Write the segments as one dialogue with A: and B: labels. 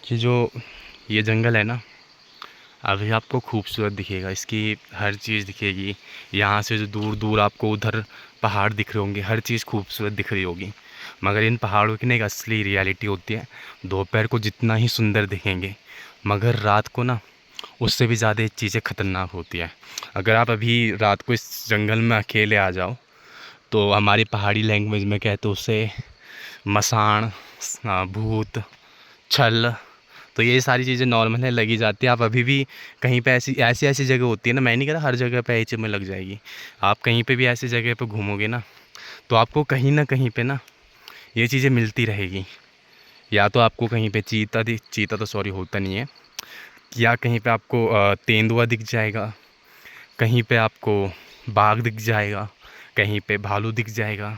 A: कि जो ये जंगल है ना, अभी आपको खूबसूरत दिखेगा, इसकी हर चीज़ दिखेगी। यहाँ से जो दूर दूर आपको उधर पहाड़ दिख रहे होंगे, हर चीज़ खूबसूरत दिख रही होगी। मगर इन पहाड़ों की ना एक असली रियलिटी होती है। दोपहर को जितना ही सुंदर दिखेंगे, मगर रात को ना उससे भी ज़्यादा चीज़ें खतरनाक होती है। अगर आप अभी रात को इस जंगल में अकेले आ जाओ, तो हमारी पहाड़ी लैंग्वेज में कहते हैं उसे मसान, भूत, छल। तो ये सारी चीज़ें नॉर्मल है, लगी जाती है। आप अभी भी कहीं पे ऐसी ऐसी ऐसी जगह होती है ना, मैं नहीं कह रहा हर जगह पे ऐसी में लग जाएगी। आप कहीं पे भी ऐसी जगह पे घूमोगे ना, तो आपको कहीं ना कहीं पे ना ये चीज़ें मिलती रहेगी। या तो आपको कहीं पे चीता तो सॉरी होता नहीं है, या कहीं पे आपको तेंदुआ दिख जाएगा, कहीं पे आपको बाघ दिख जाएगा, कहीं पे भालू दिख जाएगा,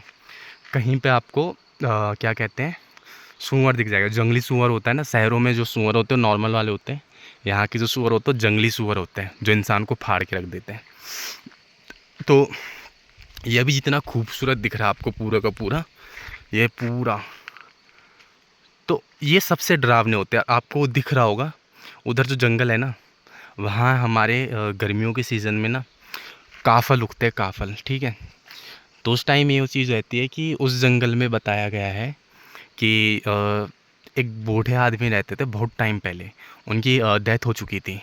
A: कहीं पे आपको क्या कहते हैं, सूअर दिख जाएगा। जंगली सूअर होता है ना, शहरों में जो सूअर होते हैं नॉर्मल वाले होते हैं, यहाँ के जो सूअर होते हैं जंगली सूअर होते हैं, जो इंसान को फाड़ के रख देते हैं। तो ये भी जितना खूबसूरत दिख रहा है आपको पूरा का पूरा, ये पूरा, तो ये सबसे डरावने होते हैं। आपको दिख रहा होगा उधर जो जंगल है ना, वहाँ हमारे गर्मियों के सीज़न में ना काफ़ल उगते हैं, काफ़ल, ठीक है। तो उस टाइम ये चीज़ रहती है कि उस जंगल में बताया गया है कि एक बूढ़े आदमी रहते थे बहुत टाइम पहले, उनकी डेथ हो चुकी थी।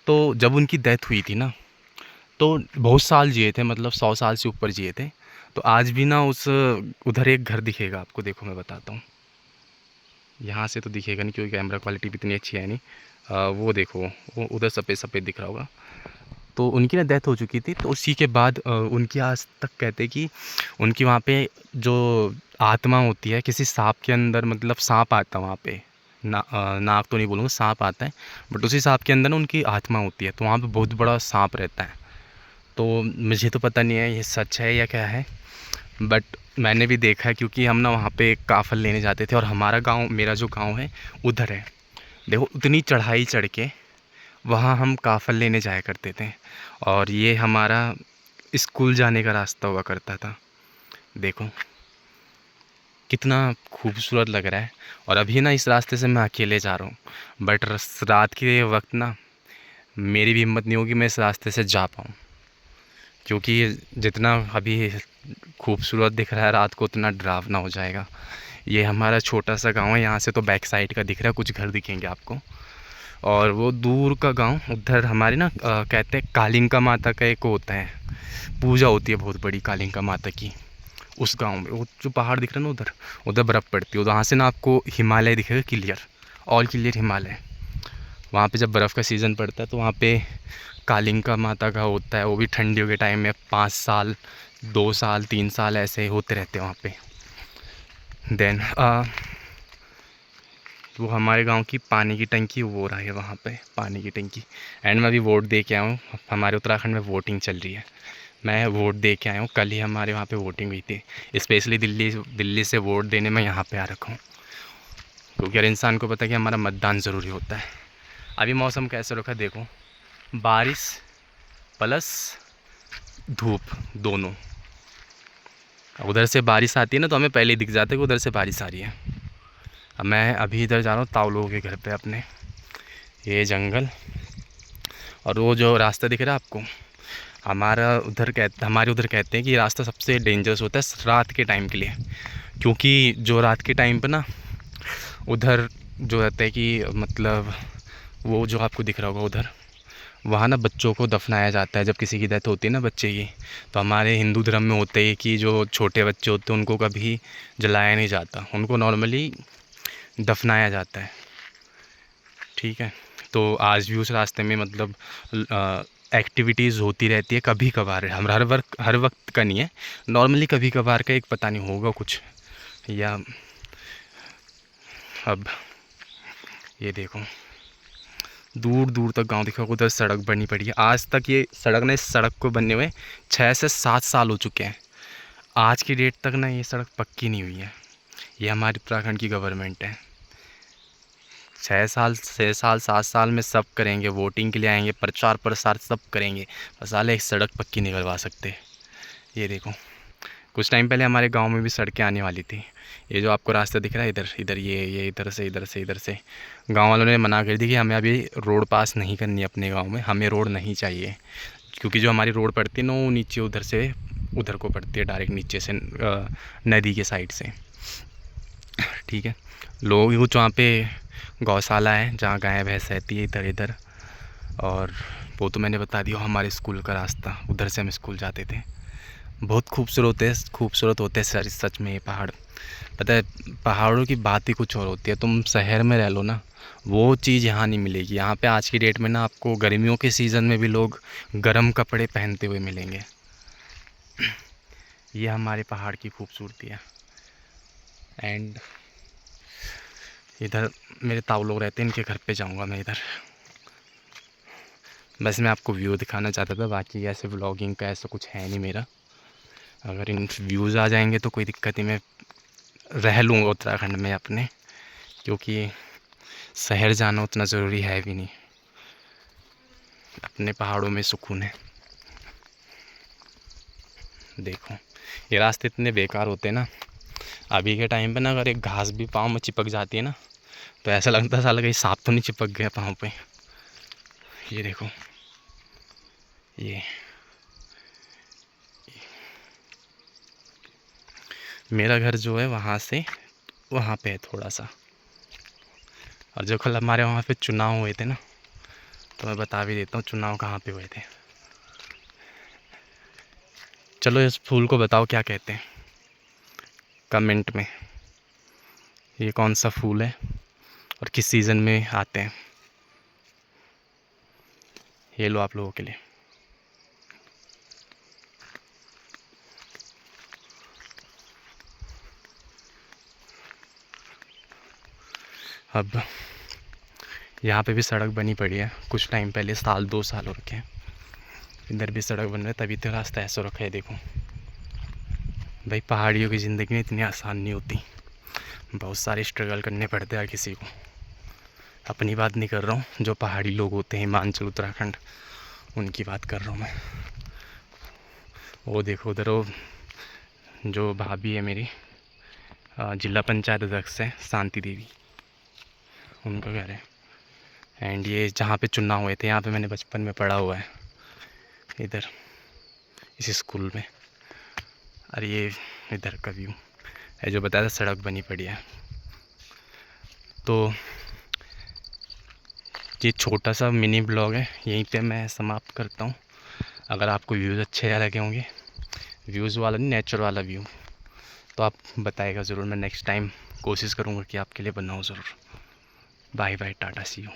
A: तो जब उनकी डेथ हुई थी ना, तो बहुत साल जिए थे, मतलब 100 साल से ऊपर जिए थे। तो आज भी ना उस उधर एक घर दिखेगा आपको, देखो मैं बताता हूँ। यहाँ से तो दिखेगा नहीं क्योंकि कैमरा क्वालिटी भी इतनी अच्छी है नहीं। वो देखो, वो उधर सफ़ेद सफ़ेद दिख रहा होगा। तो उनकी ना डेथ हो चुकी थी, तो उसी के बाद उनकी आज तक कहते हैं कि उनकी वहाँ पे जो आत्मा होती है किसी सांप के अंदर, मतलब सांप आता है वहाँ पे, नाग तो नहीं बोलूँगा, सांप आता है, बट उसी सांप के अंदर ना उनकी आत्मा होती है। तो वहाँ पे बहुत बड़ा सांप रहता है। तो मुझे तो पता नहीं है ये सच है या क्या है, बट मैंने भी देखा है क्योंकि हम ना वहाँ पे काफ़ल लेने जाते थे, और हमारा गाँव, मेरा जो गाँव है उधर है। देखो उतनी चढ़ाई चढ़ के वहाँ हम काफ़ल लेने जाया करते थे, और ये हमारा स्कूल जाने का रास्ता हुआ करता था। देखो कितना खूबसूरत लग रहा है। और अभी ना इस रास्ते से मैं अकेले जा रहा हूँ, बट रात के वक्त ना मेरी भी हिम्मत नहीं होगी मैं इस रास्ते से जा पाऊँ, क्योंकि जितना अभी खूबसूरत दिख रहा है रात को उतना डरावना हो जाएगा। ये हमारा छोटा सा गांव है, यहाँ से तो बैक साइड का दिख रहा है, कुछ घर दिखेंगे आपको। और वो दूर का गांव उधर हमारे ना कहते हैं कालिंका माता का एक होता है, पूजा होती है बहुत बड़ी कालिंका माता की। उस गांव में वो जो पहाड़ दिख रहा है ना, उधर उधर बर्फ़ पड़ती है, वहाँ से ना आपको हिमालय दिखेगा क्लियर, ऑल क्लियर हिमालय। वहाँ पे जब बर्फ़ का सीज़न पड़ता है तो वहाँ पे कालिंका माता का होता है, वो भी ठंडियों के टाइम में 5 साल, 2 साल, 3 साल ऐसे होते रहते हैं वहाँ पे। देन वो हमारे गांव की पानी की टंकी वो रहा है वहाँ पे, पानी की टंकी। एंड मैं अभी वोट दे के आया हूँ, हमारे उत्तराखंड में वोटिंग चल रही है, मैं वोट दे के आया हूँ, कल ही हमारे वहाँ पे वोटिंग हुई थी। स्पेशली दिल्ली से वोट देने मैं यहाँ पे आ रखा हूँ, क्योंकि हर इंसान को पता है कि हमारा मतदान ज़रूरी होता है। अभी मौसम कैसे रखा है देखो, बारिश प्लस धूप दोनों। उधर से बारिश आती है ना तो हमें पहले ही दिख जाता है कि उधर से बारिश आ रही है। अब मैं अभी इधर जा रहा हूँ ताऊ लोगों के घर पे अपने, ये जंगल और वो जो रास्ता दिख रहा है आपको, हमारे उधर कहते हैं कि ये रास्ता सबसे डेंजरस होता है रात के टाइम के लिए। क्योंकि जो रात के टाइम पे ना उधर जो रहता है कि मतलब वो जो आपको दिख रहा होगा उधर, वहाँ ना बच्चों को दफनाया जाता है जब किसी की डेथ होती है ना बच्चे की। तो हमारे हिंदू धर्म में होते हैं कि जो छोटे बच्चे होते हैं उनको कभी जलाया नहीं जाता, उनको नॉर्मली दफनाया जाता है, ठीक है। तो आज भी उस रास्ते में मतलब एक्टिविटीज़ होती रहती है कभी कभार, हम हर वक्त का नहीं है, नॉर्मली कभी कभार का एक पता नहीं होगा कुछ। या अब ये देखो दूर दूर तक गांव दिखा, उधर सड़क बनी पड़ी है। आज तक ये सड़क ना, इस सड़क को बनने हुए 6 से 7 साल हो चुके हैं। आज की डेट तक ना ये सड़क पक्की नहीं हुई है। ये हमारी उत्तराखंड की गवर्नमेंट है। 6 साल 7 साल में सब करेंगे, वोटिंग के लिए आएंगे, प्रचार प्रसार सब करेंगे, बस साले एक सड़क पक्की नहीं करवा सकते। ये देखो कुछ टाइम पहले हमारे गांव में भी सड़कें आने वाली थी। ये जो आपको रास्ता दिख रहा है इधर इधर, ये इधर से गांव वालों ने मना कर दी कि हमें अभी रोड पास नहीं करनी है अपने गांव में, हमें रोड नहीं चाहिए, क्योंकि जो हमारी रोड पड़ती है ना वो नीचे उधर से उधर को पड़ती है, डायरेक्ट नीचे से नदी के साइड से। ठीक है, लोग कुछ वहाँ पे गौशाला है जहाँ गाय भैंस रहती है इधर इधर, और वो तो मैंने बता दिया। हमारे स्कूल का रास्ता उधर से हम स्कूल जाते थे। बहुत खूबसूरत होते हैं सर, सच में ये पहाड़। पता है, पहाड़ों की बात ही कुछ और होती है। तुम शहर में रह लो ना, वो चीज़ यहाँ नहीं मिलेगी। यहाँ पे आज की डेट में ना आपको गर्मियों के सीज़न में भी लोग गर्म कपड़े पहनते हुए मिलेंगे। ये हमारे पहाड़ की खूबसूरती है। एंड इधर मेरे ताऊ लोग रहते हैं, इनके घर पे जाऊँगा मैं इधर। बस मैं आपको व्यू दिखाना चाहता था, बाकी ऐसे व्लॉगिंग का ऐसा कुछ है नहीं मेरा। अगर इन व्यूज़ आ जाएंगे तो कोई दिक्कत नहीं, मैं रह लूँगा उत्तराखंड में अपने, क्योंकि शहर जाना उतना ज़रूरी है भी नहीं, अपने पहाड़ों में सुकून है। देखो ये रास्ते इतने बेकार होते हैं ना, अभी के टाइम पे ना अगर एक घास भी पाँव में चिपक जाती है ना तो ऐसा लगता है साला कहीं सांप तो नहीं चिपक गया पाँव पे। ये देखो, ये मेरा घर जो है वहाँ से वहाँ पे है थोड़ा सा। और जो कल हमारे वहाँ पे चुनाव हुए थे ना, तो मैं बता भी देता हूँ चुनाव कहाँ पे हुए थे। चलो इस फूल को बताओ क्या कहते हैं कमेंट में, ये कौन सा फूल है और किस सीज़न में आते हैं। ये लो आप लोगों के लिए। अब यहाँ पे भी सड़क बनी पड़ी है, कुछ टाइम पहले, साल 2 साल हो रखे हैं। इधर भी सड़क बन रहा है, तभी तो रास्ता ऐसा रखा है। देखो भाई, पहाड़ियों की ज़िंदगी में इतनी आसान नहीं होती, बहुत सारे स्ट्रगल करने पड़ते हैं हर किसी को। अपनी बात नहीं कर रहा हूँ, जो पहाड़ी लोग होते हैं हिमाचल उत्तराखंड, उनकी बात कर रहा हूँ मैं। वो देखो उधर, वो जो भाभी है मेरी, जिला पंचायत अध्यक्ष है शांति देवी, उनका घर है। एंड ये जहाँ पे चुनाव हुए थे, यहाँ पे मैंने बचपन में पढ़ा हुआ है, इधर इस स्कूल में। और ये इधर का व्यू है, जो बताया था सड़क बनी पड़ी है। तो ये छोटा सा मिनी ब्लॉग है, यहीं पे मैं समाप्त करता हूँ। अगर आपको व्यूज़ अच्छे लगे होंगे, व्यूज़ वाला नहीं, नेचर वाला व्यू, तो आप बताइएगा ज़रूर। मैं नेक्स्ट टाइम कोशिश करूँगा कि आपके लिए बनाऊँ ज़रूर। Bye bye, ta-ta, see you.